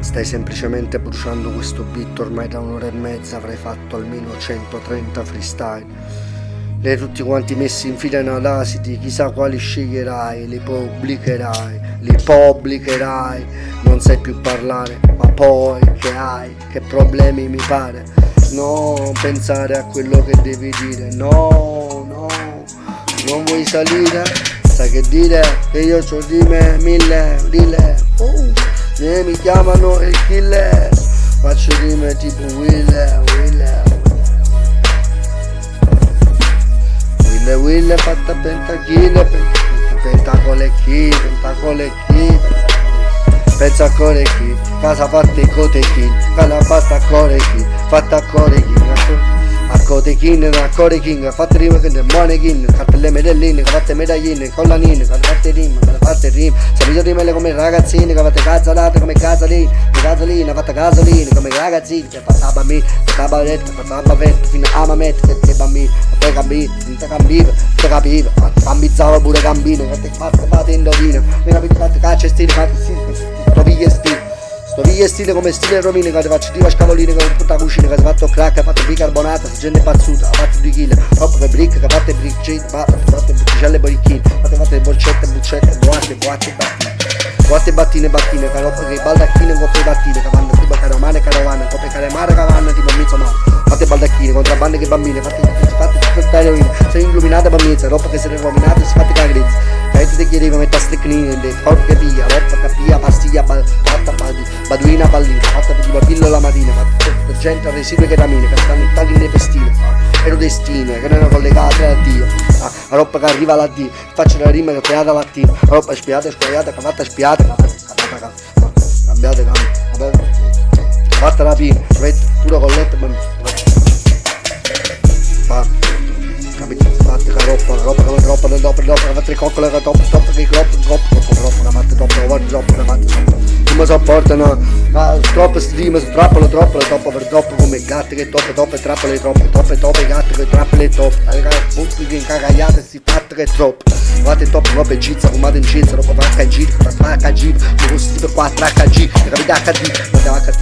Stai semplicemente bruciando questo beat, ormai da un'ora e mezza avrei fatto almeno 130 freestyle. Lei tutti quanti messi in fila in Audacity, chissà quali sceglierai, li pubblicherai, non sai più parlare, ma poi che hai, che problemi mi pare, non pensare a quello che devi dire, no, non vuoi salire, sai che dire, che io c'ho rime mille, mi chiamano il killer, faccio rime tipo Will, fatta pentachile, pentacole chi, pensa a core chi, casa fatta i cotechin, casa fatta a core chi, a cotechin, fatte rime che ne monechin, fatte le medelline, fatte medagline, collanine, fatte rime, sapete rimele come ragazzini, che fatte cazzolate come gasolina, fatte gasolina come ragazzini, che fatta bambini, fatta bavetta, fino a mamette, che bambini, poi capiva, cambizzava pure cambino, che fatte indovino, mi capite fatte caccia stile, stoviglie stile come stile romino, che ti faccio tipo scavolini come tutta la cucina, che ti fatto crack, fatto bicarbonata, se gente pazzuta, fatto 2 kg, troppo che brick, che fatte brick, fatte botticelle borichine, fatte borcette, buccette, boatte battine, che baldacchine con le battine, che vanno tipo carovane, coppe caramare, che vanno tipo mizzomano, fatte baldacchine, contrabbande che bambine, fatte tutta eroina, sei illuminate bambine, roba che si è rovinata, si fatte cagrizzi, che ti chiedeva metà stecchine, corpo che pia, roba che pia, pastiglia, baduina pallina, fatta tipo pillola mattina, fatta gente residue ketamine, che stanno in tagli nei festini, ero destine, che non erano collegate a Dio, la roba che arriva alla Dio, faccio la rima che ho creata lattina, la roba spiata, scoiata, che fatta spiata, cambiate, fatta la pina, pure con letto, capito, fatte la roba come troppo, che fatte le coccole, che troppo, non mi sopportano, troppe stime, troppo per troppo come gatti che toppe, trappole troppe, gatti che trappole toppe, punti che incagagliate, si fatte che troppo, fate troppo, roba e cizza, fumate in cizza, roba HG, HG, questo tipo 4 HG, capite HD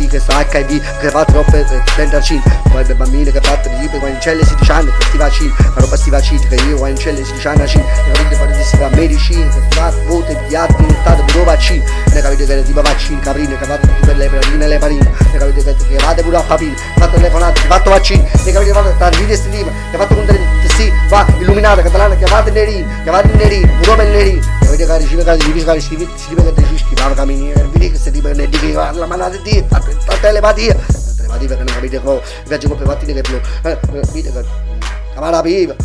che sta HIV, che fa troppe 35, poi le bambine che fatte di tipo, in celle 16 anni, che sti vaccini, la roba sti vaccini, che io in celle 16 anni, capite fare di sti medicine, che fate vote, piatti, inettate, pure vaccini, ne capite che tipo vaccini, caprine, che fate tutte le perline e le parine, ne capite che fate pure a papine, fate telefonate, che fatto vaccini, ne capite che fate video sti rime, che fate con sì, va, illuminate, catalana, che fate nerini, pure per nerini, ne capite che scrive che ti schifava cammini, vedi che se tipo ne dici la manata di, fate telepatia, perché non capite come, viaggio con le mattine che più, vedi che camara viva,